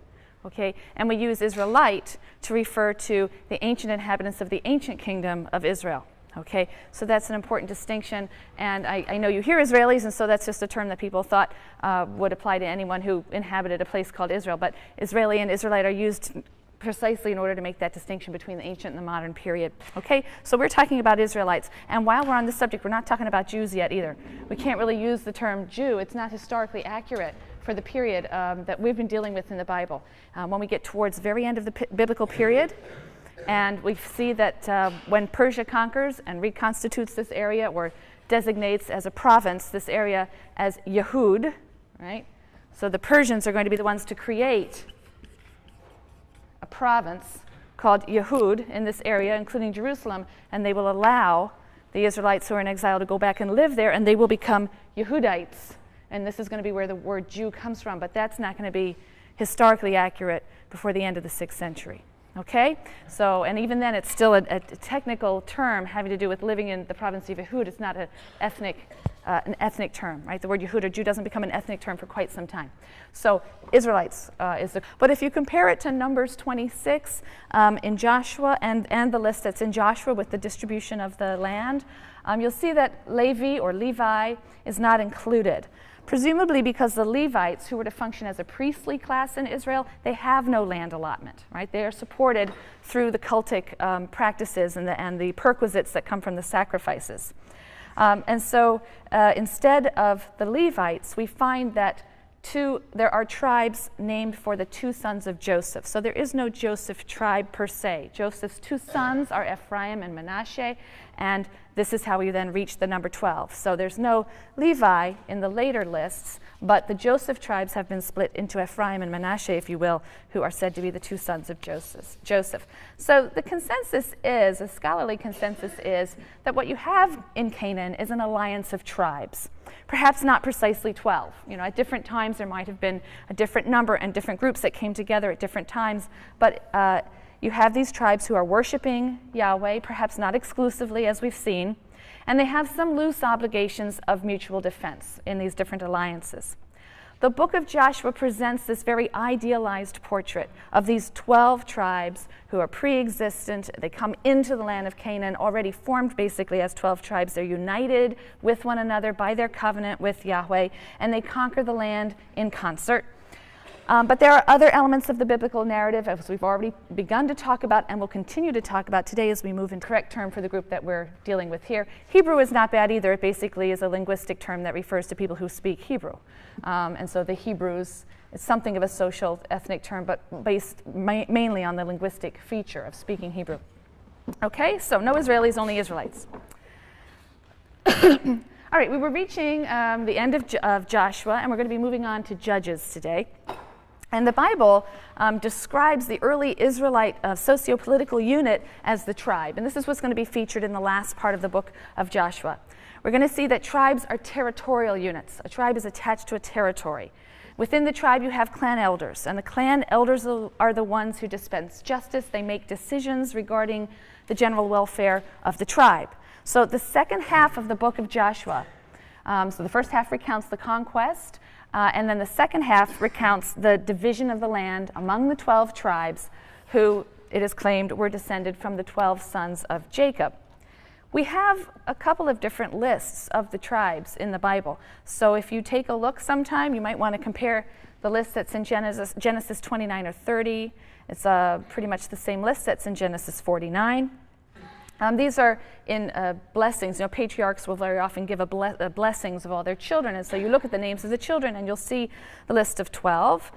[SPEAKER 1] Okay, and we use Israelite to refer to the ancient inhabitants of the ancient kingdom of Israel. Okay, so that's an important distinction, and I know you hear Israelis, and so that's just a term that people thought would apply to anyone who inhabited a place called Israel, but Israeli and Israelite are used precisely in order to make that distinction between the ancient and the modern period. Okay, so we're talking about Israelites, and while we're on this subject, we're not talking about Jews yet either. We can't really use the term Jew. It's not historically accurate for the period that we've been dealing with in the Bible. When we get towards the very end of the biblical period, and we see that when Persia conquers and reconstitutes this area, or designates as a province this area as Yehud, right? So the Persians are going to be the ones to create a province called Yehud in this area, including Jerusalem, and they will allow the Israelites who are in exile to go back and live there, and they will become Yehudites. And this is going to be where the word Jew comes from, but that's not going to be historically accurate before the end of the 6th century. Okay? So, and even then, it's still a technical term having to do with living in the province of Yehud. It's not an ethnic term, right? The word Yehud or Jew doesn't become an ethnic term for quite some time. So, Israelites is the. But if you compare it to Numbers 26 in Joshua and the list that's in Joshua with the distribution of the land, you'll see that Levi or Levi is not included. Presumably because the Levites, who were to function as a priestly class in Israel, they have no land allotment, right? They are supported through the cultic practices and the perquisites that come from the sacrifices. And so instead of the Levites, we find that there are tribes named for the two sons of Joseph. So there is no Joseph tribe per se. Joseph's two sons are Ephraim and Manasseh, and this is how we then reach the number 12. So there's no Levi in the later lists, but the Joseph tribes have been split into Ephraim and Manasseh, if you will, who are said to be the two sons of Joseph. So the consensus is, a scholarly consensus is, that what you have in Canaan is an alliance of tribes. Perhaps not precisely 12. You know, at different times there might have been a different number and different groups that came together at different times, but you have these tribes who are worshiping Yahweh, perhaps not exclusively as we've seen, and they have some loose obligations of mutual defense in these different alliances. The book of Joshua presents this very idealized portrait of these 12 tribes who are pre-existent. They come into the land of Canaan already formed basically as 12 tribes. They're united with one another by their covenant with Yahweh, and they conquer the land in concert. But there are other elements of the biblical narrative, as we've already begun to talk about and will continue to talk about today as we move into the correct term for the group that we're dealing with here. Hebrew is not bad either. It basically is a linguistic term that refers to people who speak Hebrew. And so the Hebrews is something of a social ethnic term, but based mainly on the linguistic feature of speaking Hebrew. Okay, so no Israelis, only Israelites. All right, we were reaching the end of Joshua, and we're going to be moving on to Judges today. And the Bible describes the early Israelite socio-political unit as the tribe. And this is what's going to be featured in the last part of the book of Joshua. We're going to see that tribes are territorial units. A tribe is attached to a territory. Within the tribe, you have clan elders. And the clan elders are the ones who dispense justice. They make decisions regarding the general welfare of the tribe. So the second half of the book of Joshua, so the first half recounts the conquest, and then the second half recounts the division of the land among the 12 tribes who, it is claimed, were descended from the 12 sons of Jacob. We have a couple of different lists of the tribes in the Bible. So if you take a look sometime, you might want to compare the list that's in Genesis 29 or 30. It's pretty much the same list that's in Genesis 49. These are in blessings. You know, patriarchs will very often give blessings of all their children. And so you look at the names of the children and you'll see the list of 12.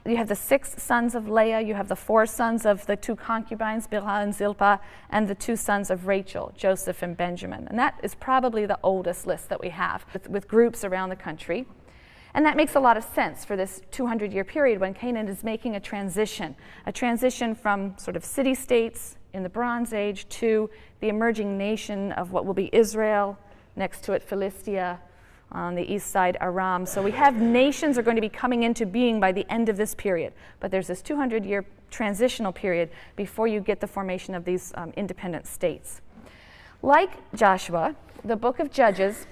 [SPEAKER 1] You have the 6 sons of Leah. You have the 4 sons of the 2 concubines, Bilhah and Zilpah, and the 2 sons of Rachel, Joseph and Benjamin. And that is probably the oldest list that we have with groups around the country. And that makes a lot of sense for this 200-year period when Canaan is making a transition from sort of city-states in the Bronze Age to the emerging nation of what will be Israel, next to it Philistia, on the east side Aram. So we have nations are going to be coming into being by the end of this period. But there's this 200-year transitional period before you get the formation of these independent states. Like Joshua, the book of Judges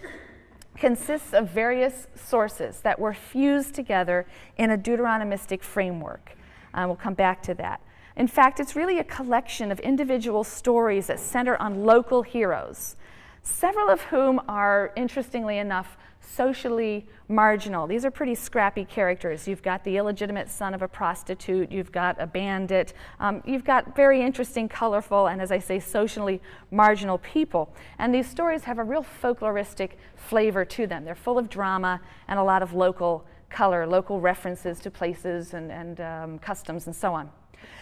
[SPEAKER 1] consists of various sources that were fused together in a Deuteronomistic framework. We'll come back to that. In fact, it's really a collection of individual stories that center on local heroes, several of whom are, interestingly enough, socially marginal. These are pretty scrappy characters. You've got the illegitimate son of a prostitute, you've got a bandit, you've got very interesting, colorful, and as I say, socially marginal people. And these stories have a real folkloristic flavor to them. They're full of drama and a lot of local color, local references to places and customs and so on.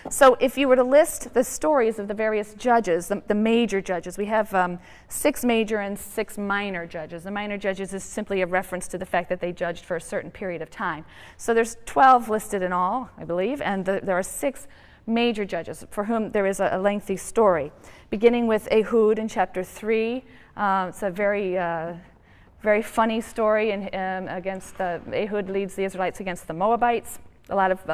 [SPEAKER 1] So if you were to list the stories of the various judges, the major judges, we have 6 major and 6 minor judges. The minor judges is simply a reference to the fact that they judged for a certain period of time. So there's 12 listed in all, I believe, and there are 6 major judges for whom there is a lengthy story, beginning with Ehud in chapter 3. It's a very funny story against Ehud leads the Israelites against the Moabites. A lot of